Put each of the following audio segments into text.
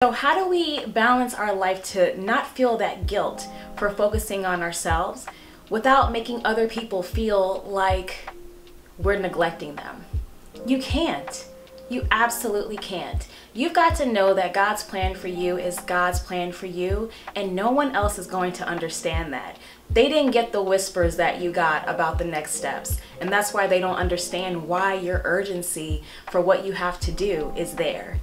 So how do we balance our life to not feel that guilt for focusing on ourselves without making other people feel like we're neglecting them? You can't. You absolutely can't. You've got to know that God's plan for you is God's plan for you, and no one else is going to understand that. They didn't get the whispers that you got about the next steps, and that's why they don't understand why your urgency for what you have to do is there.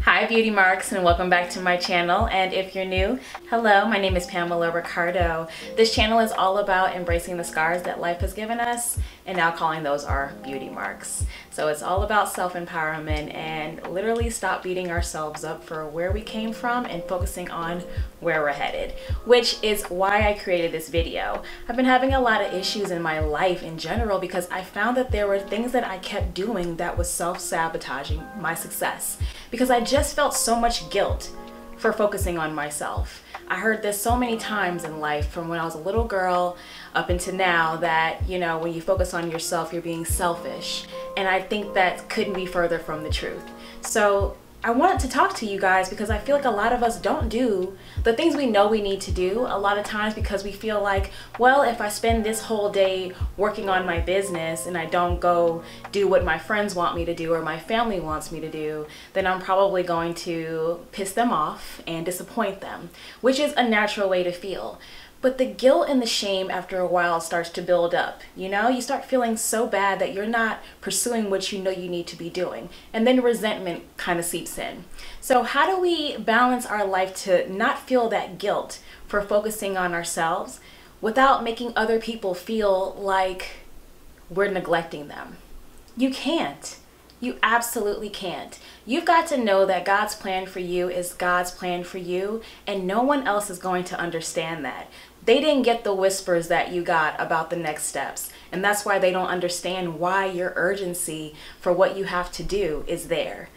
Hi Beauty Marks, and welcome back to my channel. And if you're new, hello, my name is Pamela Ricardo. This channel is all about embracing the scars that life has given us and now calling those our beauty marks. So it's all about self-empowerment and literally stop beating ourselves up for where we came from and focusing on where we're headed, which is why I created this video. I've been having a lot of issues in my life in general because I found that there were things that I kept doing that was self-sabotaging my success, because I just felt so much guilt for focusing on myself. I heard this so many times in life from when I was a little girl up into now that, you know, when you focus on yourself, you're being selfish. And I think that couldn't be further from the truth. So I wanted to talk to you guys because I feel like a lot of us don't do the things we know we need to do a lot of times because we feel like, well, if I spend this whole day working on my business and I don't go do what my friends want me to do or my family wants me to do, then I'm probably going to piss them off and disappoint them, which is a natural way to feel. But the guilt and the shame after a while starts to build up. You know, you start feeling so bad that you're not pursuing what you know you need to be doing. And then resentment kind of seeps in. So how do we balance our life to not feel that guilt for focusing on ourselves without making other people feel like we're neglecting them? You can't. You absolutely can't. You've got to know that God's plan for you is God's plan for you, and no one else is going to understand that. They didn't get the whispers that you got about the next steps, and that's why they don't understand why your urgency for what you have to do is there.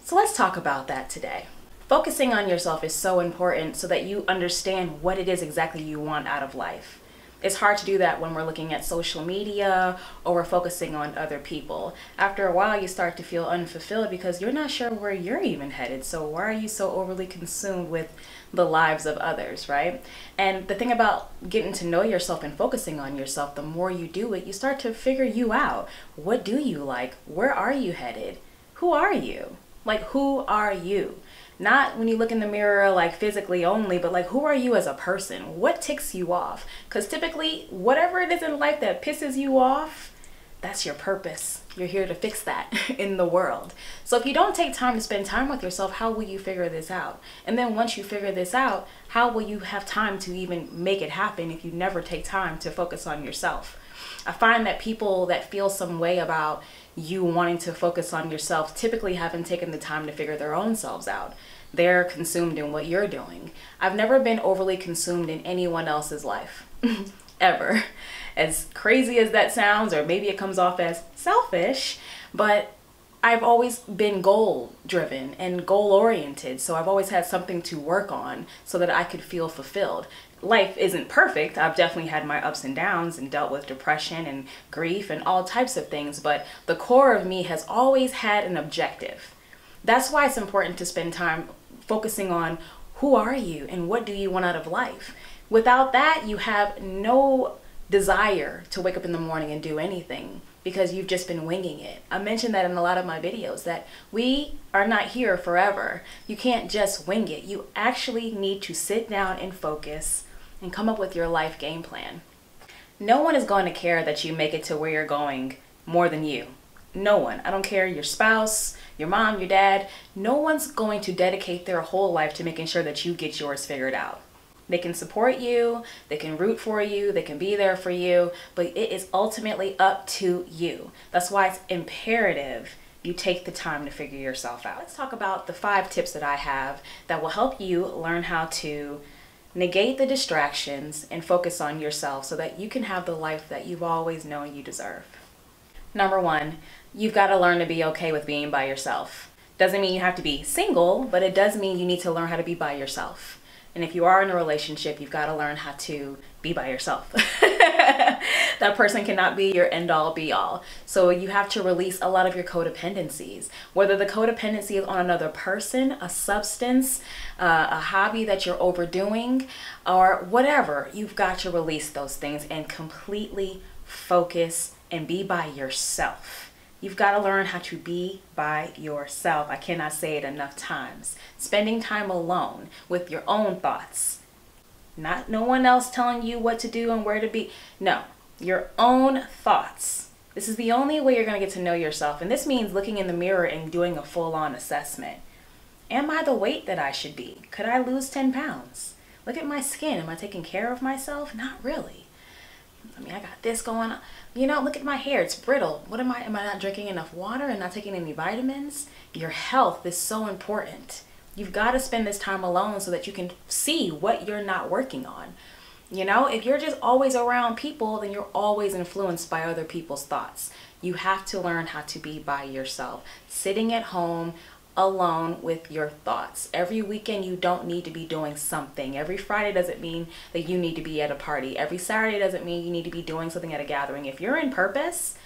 So let's talk about that today. Focusing on yourself is so important so that you understand what it is exactly you want out of life. It's hard to do that when we're looking at social media or we're focusing on other people. After a while, you start to feel unfulfilled because you're not sure where you're even headed. So why are you so overly consumed with the lives of others, right? And the thing about getting to know yourself and focusing on yourself, the more you do it, you start to figure you out. What do you like? Where are you headed? Who are you? Like, who are you? Not when you look in the mirror like physically only, but like, who are you as a person? What ticks you off? Because typically whatever it is in life that pisses you off, that's your purpose. You're here to fix that in the world. So if you don't take time to spend time with yourself, how will you figure this out? And then once you figure this out, how will you have time to even make it happen if you never take time to focus on yourself? I find that people that feel some way about you wanting to focus on yourself typically haven't taken the time to figure their own selves out. They're consumed in what you're doing. I've never been overly consumed in anyone else's life, ever. As crazy as that sounds, or maybe it comes off as selfish, but I've always been goal driven and goal oriented. So I've always had something to work on so that I could feel fulfilled. Life isn't perfect. I've definitely had my ups and downs and dealt with depression and grief and all types of things, but the core of me has always had an objective. That's why it's important to spend time focusing on who are you and what do you want out of life. Without that, you have no desire to wake up in the morning and do anything because you've just been winging it. I mentioned that in a lot of my videos that we are not here forever. You can't just wing it. You actually need to sit down and focus and come up with your life game plan. No one is going to care that you make it to where you're going more than you. No one. I don't care your spouse, your mom, your dad. No one's going to dedicate their whole life to making sure that you get yours figured out. They can support you, they can root for you, they can be there for you, but it is ultimately up to you. That's why it's imperative you take the time to figure yourself out. Let's talk about the 5 tips that I have that will help you learn how to negate the distractions and focus on yourself so that you can have the life that you've always known you deserve. Number 1, you've got to learn to be okay with being by yourself. Doesn't mean you have to be single, but it does mean you need to learn how to be by yourself. And if you are in a relationship, you've got to learn how to be by yourself. That person cannot be your end all be all. So you have to release a lot of your codependencies, whether the codependency is on another person, a substance, a hobby that you're overdoing, or whatever. You've got to release those things and completely focus and be by yourself. You've got to learn how to be by yourself. I cannot say it enough times. Spending time alone with your own thoughts. Not no one else telling you what to do and where to be. No, your own thoughts. This is the only way you're going to get to know yourself. And this means looking in the mirror and doing a full-on assessment. Am I the weight that I should be? Could I lose 10 pounds? Look at my skin. Am I taking care of myself? Not really. I mean, I got this going on. You know, look at my hair. It's brittle. What am I not drinking enough water and not taking any vitamins? Your health is so important. You've got to spend this time alone so that you can see what you're not working on. You know, if you're just always around people, then you're always influenced by other people's thoughts. You have to learn how to be by yourself, sitting at home alone with your thoughts. Every weekend you don't need to be doing something. Every Friday doesn't mean that you need to be at a party. Every Saturday doesn't mean you need to be doing something at a gathering. If you're in purpose,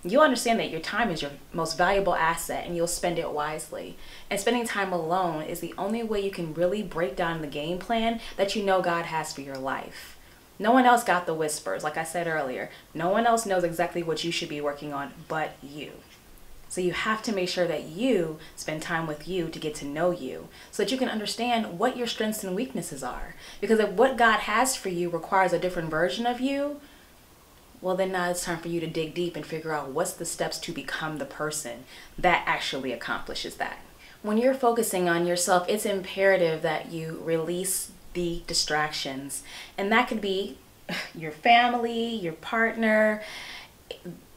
you'll understand that your time is your most valuable asset and you'll spend it wisely. And spending time alone is the only way you can really break down the game plan that you know God has for your life. No one else got the whispers. Like I said earlier, no one else knows exactly what you should be working on but you. So you have to make sure that you spend time with you to get to know you so that you can understand what your strengths and weaknesses are. Because if what God has for you requires a different version of you, well, then now it's time for you to dig deep and figure out what's the steps to become the person that actually accomplishes that. When you're focusing on yourself, it's imperative that you release the distractions. And that could be your family, your partner,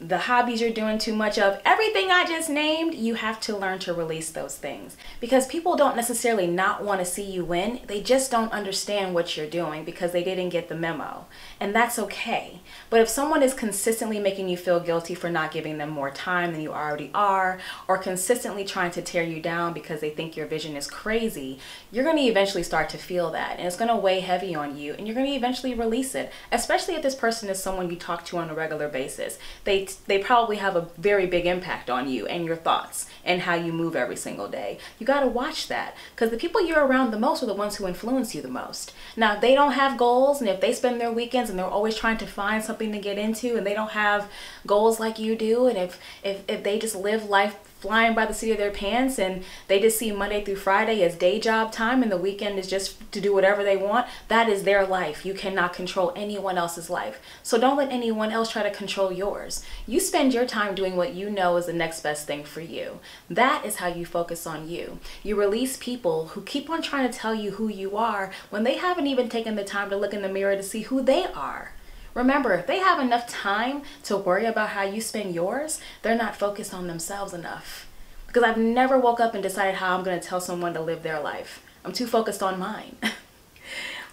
the hobbies you're doing too much of. Everything I just named, you have to learn to release those things, because people don't necessarily not want to see you win. They just don't understand what you're doing because they didn't get the memo, and that's okay. But if someone is consistently making you feel guilty for not giving them more time than you already are, or consistently trying to tear you down because they think your vision is crazy, you're going to eventually start to feel that, and it's going to weigh heavy on you, and you're going to eventually release it, especially if this person is someone you talk to on a regular basis. They probably have a very big impact on you and your thoughts and how you move every single day. You got to watch that, because the people you're around the most are the ones who influence you the most. Now, if they don't have goals, and if they spend their weekends and they're always trying to find something to get into, and they don't have goals like you do, and if they just live life flying by the seat of their pants and they just see Monday through Friday as day job time and the weekend is just to do whatever they want, that is their life. You cannot control anyone else's life. So don't let anyone else try to control yours. You spend your time doing what you know is the next best thing for you. That is how you focus on you. You release people who keep on trying to tell you who you are when they haven't even taken the time to look in the mirror to see who they are. Remember, if they have enough time to worry about how you spend yours, they're not focused on themselves enough. Because I've never woke up and decided how I'm going to tell someone to live their life. I'm too focused on mine.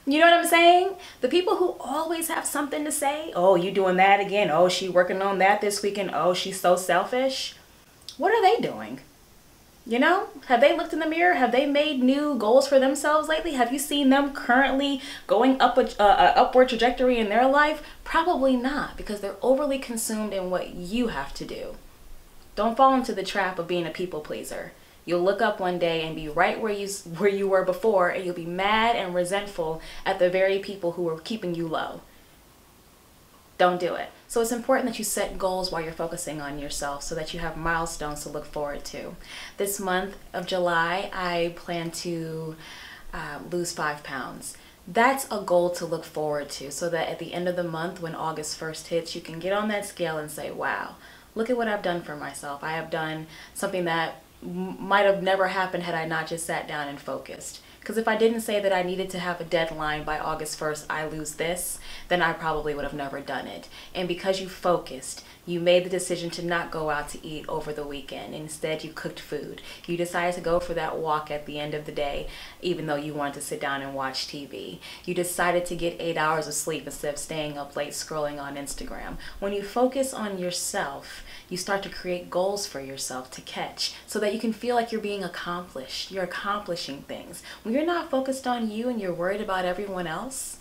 You know what I'm saying? The people who always have something to say, oh, you doing that again? Oh, she working on that this weekend? Oh, she's so selfish. What are they doing? You know, have they looked in the mirror? Have they made new goals for themselves lately? Have you seen them currently going up a upward trajectory in their life? Probably not, because they're overly consumed in what you have to do. Don't fall into the trap of being a people pleaser. You'll look up one day and be right where you were before, and you'll be mad and resentful at the very people who are keeping you low. Don't do it. So it's important that you set goals while you're focusing on yourself so that you have milestones to look forward to. This month of July, I plan to lose 5 pounds. That's a goal to look forward to, so that at the end of the month, when August 1st hits, you can get on that scale and say, wow, look at what I've done for myself. I have done something that might have never happened had I not just sat down and focused. Because if I didn't say that I needed to have a deadline by August 1st, I lose this, then I probably would have never done it. And because you focused, you made the decision to not go out to eat over the weekend. Instead, you cooked food. You decided to go for that walk at the end of the day, even though you wanted to sit down and watch TV. You decided to get 8 hours of sleep instead of staying up late scrolling on Instagram. When you focus on yourself, you start to create goals for yourself to catch so that you can feel like you're being accomplished. You're accomplishing things. When you're not focused on you and you're worried about everyone else,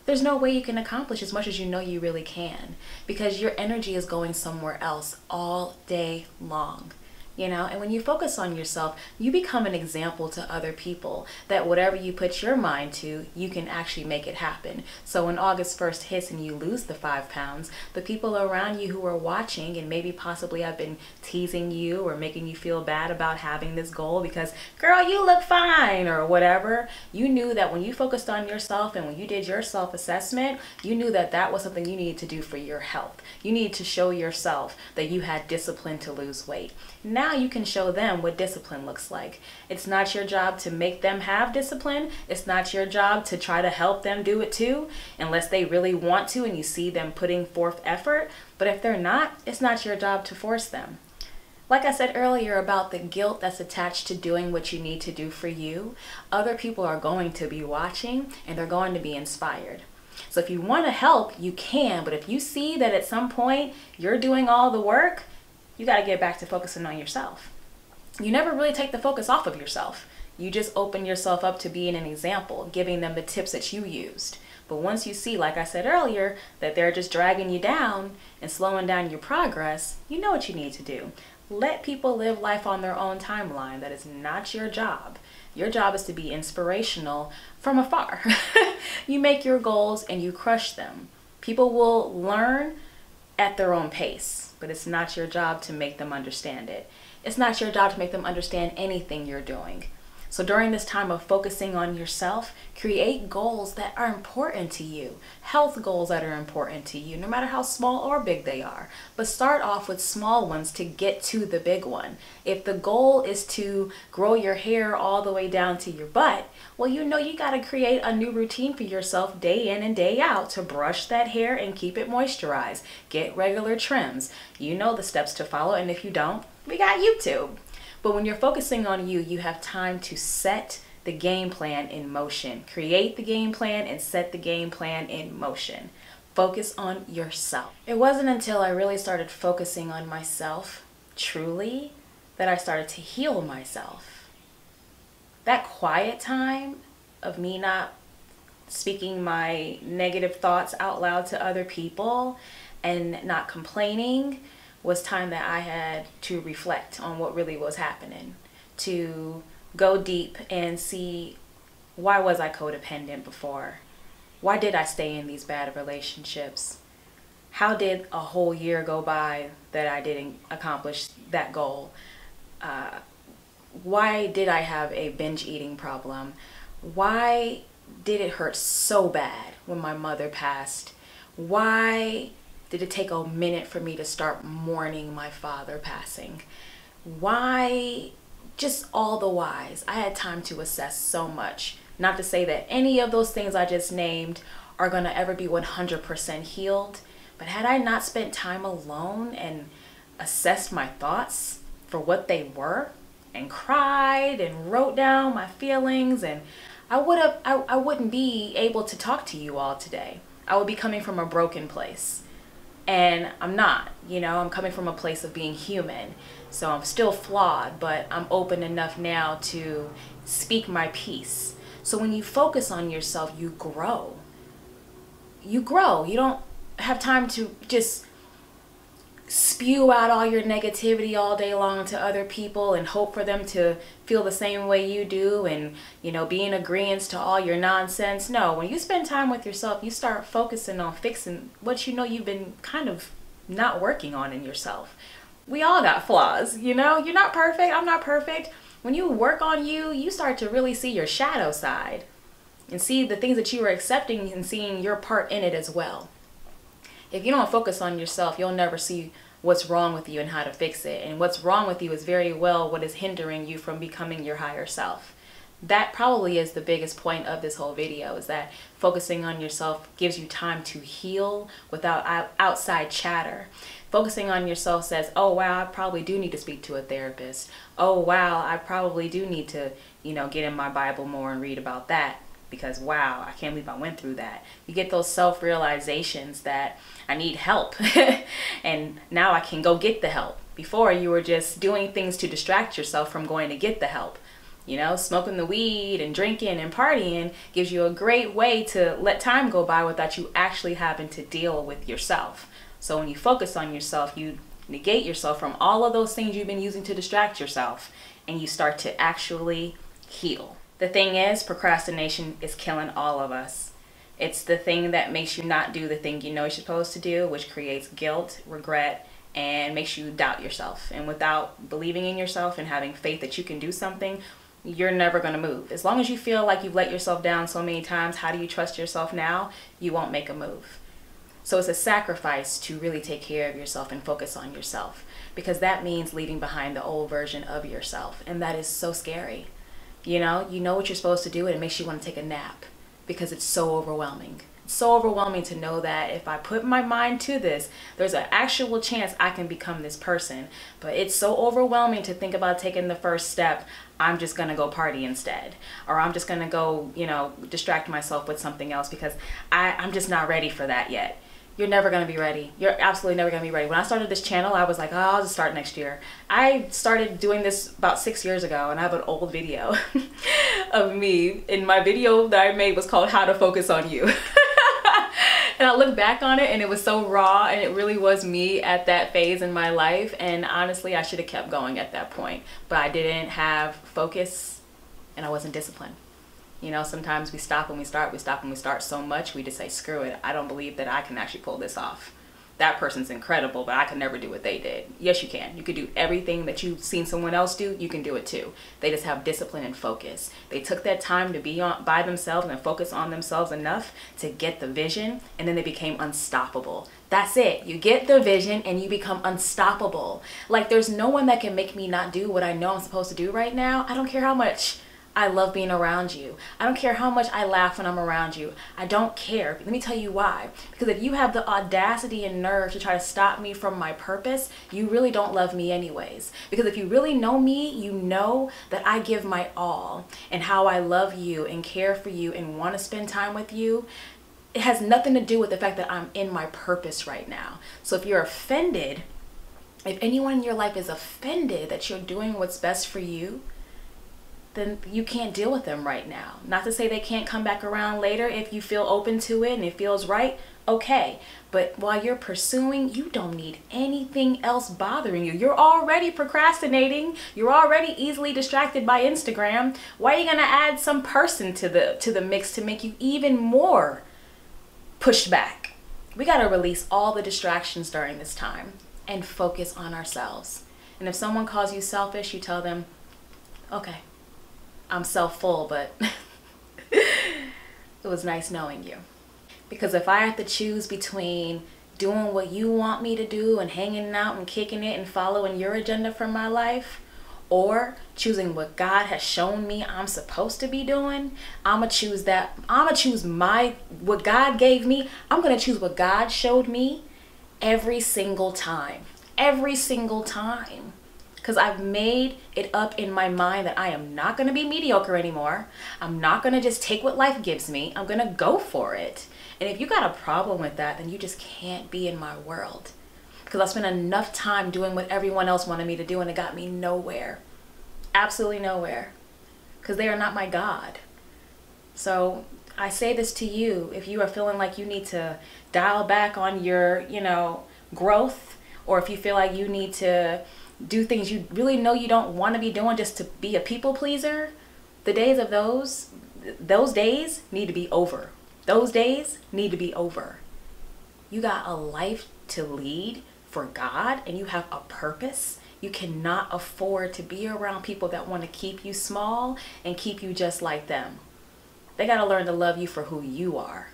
there's no way you can accomplish as much as you know you really can, because your energy is going somewhere else all day long. You know, and when you focus on yourself, you become an example to other people that whatever you put your mind to, you can actually make it happen. So when August 1st hits and you lose the 5 pounds, the people around you who are watching and maybe possibly have been teasing you or making you feel bad about having this goal because, girl, you look fine or whatever, you knew that when you focused on yourself and when you did your self-assessment, you knew that that was something you needed to do for your health. You needed to show yourself that you had discipline to lose weight. Now you can show them what discipline looks like. It's not your job to make them have discipline. It's not your job to try to help them do it too, unless they really want to and you see them putting forth effort. But if they're not, it's not your job to force them. Like I said earlier about the guilt that's attached to doing what you need to do for you, other people are going to be watching and they're going to be inspired. So if you want to help, you can, but if you see that at some point you're doing all the work, you got to get back to focusing on yourself. You never really take the focus off of yourself. You just open yourself up to being an example, giving them the tips that you used. But once you see, like I said earlier, that they're just dragging you down and slowing down your progress, you know what you need to do. Let people live life on their own timeline. That is not your job. Your job is to be inspirational from afar. You make your goals and you crush them. People will learn at their own pace, but it's not your job to make them understand it. It's not your job to make them understand anything you're doing. So during this time of focusing on yourself, create goals that are important to you, health goals that are important to you, no matter how small or big they are. But start off with small ones to get to the big one. If the goal is to grow your hair all the way down to your butt, well, you know you got to create a new routine for yourself day in and day out to brush that hair and keep it moisturized. Get regular trims. You know the steps to follow, and if you don't, we got YouTube. But when you're focusing on you, you have time to set the game plan in motion. Create the game plan and set the game plan in motion. Focus on yourself. It wasn't until I really started focusing on myself, truly, that I started to heal myself. That quiet time of me not speaking my negative thoughts out loud to other people and not complaining was time that I had to reflect on what really was happening, to go deep and see, why was I codependent before? Why did I stay in these bad relationships? How did a whole year go by that I didn't accomplish that goal? Why did I have a binge eating problem? Why did it hurt so bad when my mother passed? Why did it take a minute for me to start mourning my father passing? Why? Just all the whys. I had time to assess so much. Not to say that any of those things I just named are going to ever be 100% healed, but had I not spent time alone and assessed my thoughts for what they were and cried and wrote down my feelings, and I wouldn't be able to talk to you all today. I would be coming from a broken place. And I'm not, you know, I'm coming from a place of being human. So I'm still flawed, but I'm open enough now to speak my piece. So when you focus on yourself, you grow. You grow. You don't have time to just spew out all your negativity all day long to other people and hope for them to feel the same way you do and, you know, be in agreement to all your nonsense. No, when you spend time with yourself, you start focusing on fixing what you know you've been kind of not working on in yourself. We all got flaws, you know? You're not perfect. I'm not perfect. When you work on you, you start to really see your shadow side and see the things that you were accepting and seeing your part in it as well. If you don't focus on yourself, you'll never see what's wrong with you and how to fix it. And what's wrong with you is very well what is hindering you from becoming your higher self. That probably is the biggest point of this whole video, is that focusing on yourself gives you time to heal without outside chatter. Focusing on yourself says, oh wow, I probably do need to speak to a therapist. Oh wow, I probably do need to, you know, get in my Bible more and read about that. Because wow, I can't believe I went through that. You get those self-realizations that I need help and now I can go get the help. Before, you were just doing things to distract yourself from going to get the help. You know, smoking the weed and drinking and partying gives you a great way to let time go by without you actually having to deal with yourself. So when you focus on yourself, you negate yourself from all of those things you've been using to distract yourself, and you start to actually heal. The thing is, procrastination is killing all of us. It's the thing that makes you not do the thing you know you're supposed to do, which creates guilt, regret, and makes you doubt yourself. And without believing in yourself and having faith that you can do something, you're never going to move. As long as you feel like you've let yourself down so many times, how do you trust yourself now? You won't make a move. So it's a sacrifice to really take care of yourself and focus on yourself, because that means leaving behind the old version of yourself. And that is so scary. You know what you're supposed to do, and it makes you want to take a nap because it's so overwhelming. It's so overwhelming to know that if I put my mind to this, there's an actual chance I can become this person. But it's so overwhelming to think about taking the first step. I'm just going to go party instead. Or I'm just going to go, distract myself with something else because I'm just not ready for that yet. You're never going to be ready. You're absolutely never going to be ready. When I started this channel, I was like, oh, I'll just start next year. I started doing this about 6 years ago, and I have an old video of me. And my video that I made was called How to Focus on You. And I look back on it, and it was so raw, and it really was me at that phase in my life. And honestly, I should have kept going at that point. But I didn't have focus, and I wasn't disciplined. Sometimes we stop when we start so much, we just say, screw it. I don't believe that I can actually pull this off. That person's incredible, but I could never do what they did. Yes, you can. You could do everything that you've seen someone else do. You can do it too. They just have discipline and focus. They took that time to be by themselves and focus on themselves enough to get the vision, and then they became unstoppable. That's it. You get the vision and you become unstoppable. Like, there's no one that can make me not do what I know I'm supposed to do right now. I don't care how much I love being around you. I don't care how much I laugh when I'm around you. I don't care. Let me tell you why. Because if you have the audacity and nerve to try to stop me from my purpose, you really don't love me anyways. Because if you really know me, you know that I give my all, and how I love you and care for you and want to spend time with you. It has nothing to do with the fact that I'm in my purpose right now. So if you're offended, if anyone in your life is offended that you're doing what's best for you, then you can't deal with them right now. Not to say they can't come back around later if you feel open to it and it feels right, okay. But while you're pursuing, you don't need anything else bothering you. You're already procrastinating. You're already easily distracted by Instagram. Why are you gonna add some person to the mix to make you even more pushed back? We gotta release all the distractions during this time and focus on ourselves. And if someone calls you selfish, you tell them, okay, I'm self-full, but it was nice knowing you. Because if I have to choose between doing what you want me to do and hanging out and kicking it and following your agenda for my life, or choosing what God has shown me I'm supposed to be doing, I'm gonna choose that. I'm gonna choose what God gave me. I'm gonna choose what God showed me every single time. Every single time. Because I've made it up in my mind that I am not going to be mediocre anymore. I'm not going to just take what life gives me. I'm going to go for it. And if you got a problem with that, then you just can't be in my world. Because I spent enough time doing what everyone else wanted me to do, and it got me nowhere. Absolutely nowhere. Because they are not my God. So I say this to you, if you are feeling like you need to dial back on your, growth, or if you feel like you need to do things you really know you don't want to be doing just to be a people pleaser, the days of those days need to be over. Those days need to be over. You got a life to lead for God, and you have a purpose. You cannot afford to be around people that want to keep you small and keep you just like them. They got to learn to love you for who you are.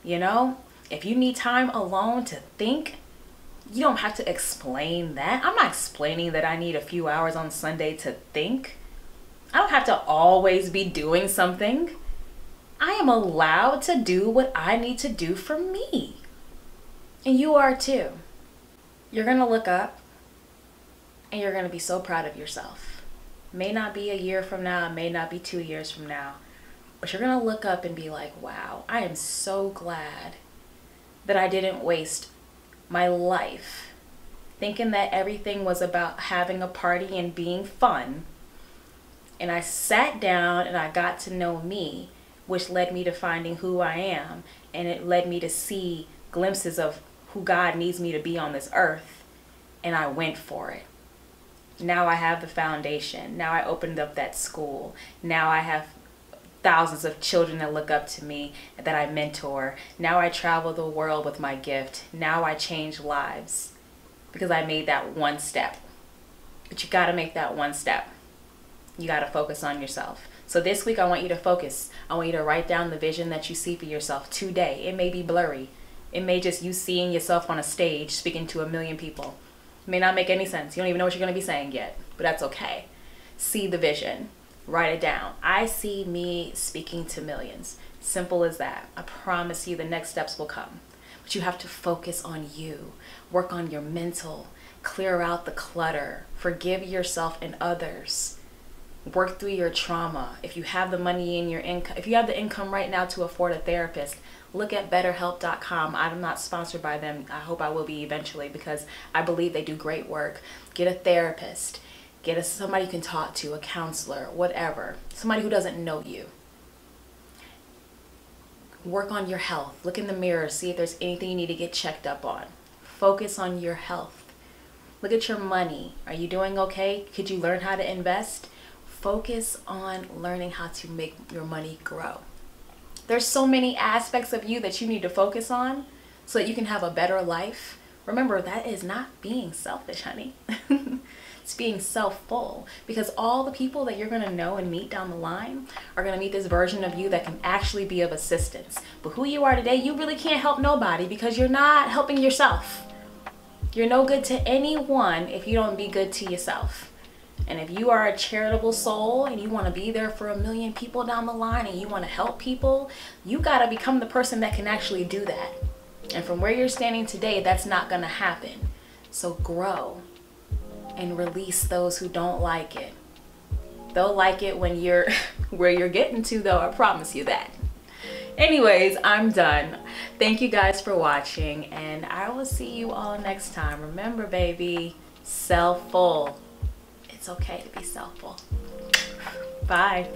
If you need time alone to think, you don't have to explain that. I'm not explaining that I need a few hours on Sunday to think. I don't have to always be doing something. I am allowed to do what I need to do for me. And you are too. You're going to look up and you're going to be so proud of yourself. May not be a year from now, it may not be 2 years from now, but you're going to look up and be like, wow, I am so glad that I didn't waste my life thinking that everything was about having a party and being fun, And I sat down and I got to know me, which led me to finding who I am. And it led me to see glimpses of who God needs me to be on this earth. And I went for it. Now I have the foundation. Now I opened up that school. Now I have thousands of children that look up to me, that I mentor. Now I travel the world with my gift. Now I change lives because I made that one step. But you got to make that one step. You got to focus on yourself. So this week I want you to focus. I want you to write down the vision that you see for yourself today. It may be blurry. It may just you seeing yourself on a stage speaking to 1 million people. It may not make any sense. You don't even know what you're going to be saying yet, but that's okay. See the vision. Write it down. I see me speaking to millions. Simple as that. I promise you the next steps will come. But you have to focus on you. Work on your mental. Clear out the clutter. Forgive yourself and others. Work through your trauma. If you have the money in your income, if you have the income right now to afford a therapist, look at betterhelp.com. I'm not sponsored by them. I hope I will be eventually because I believe they do great work. Get a therapist. Get somebody you can talk to, a counselor, whatever. Somebody who doesn't know you. Work on your health. Look in the mirror. See if there's anything you need to get checked up on. Focus on your health. Look at your money. Are you doing okay? Could you learn how to invest? Focus on learning how to make your money grow. There's so many aspects of you that you need to focus on so that you can have a better life. Remember, that is not being selfish, honey. It's being self-full, because all the people that you're going to know and meet down the line are going to meet this version of you that can actually be of assistance. But who you are today, you really can't help nobody because you're not helping yourself. You're no good to anyone if you don't be good to yourself. And if you are a charitable soul and you want to be there for 1 million people down the line and you want to help people, you got to become the person that can actually do that. And from where you're standing today, that's not going to happen. So grow and release those who don't like it. They'll like it when you're where you're getting to, though, I promise you that. Anyways, I'm done. Thank you guys for watching, and I will see you all next time. Remember, baby, self-full. It's okay to be self-full. Bye.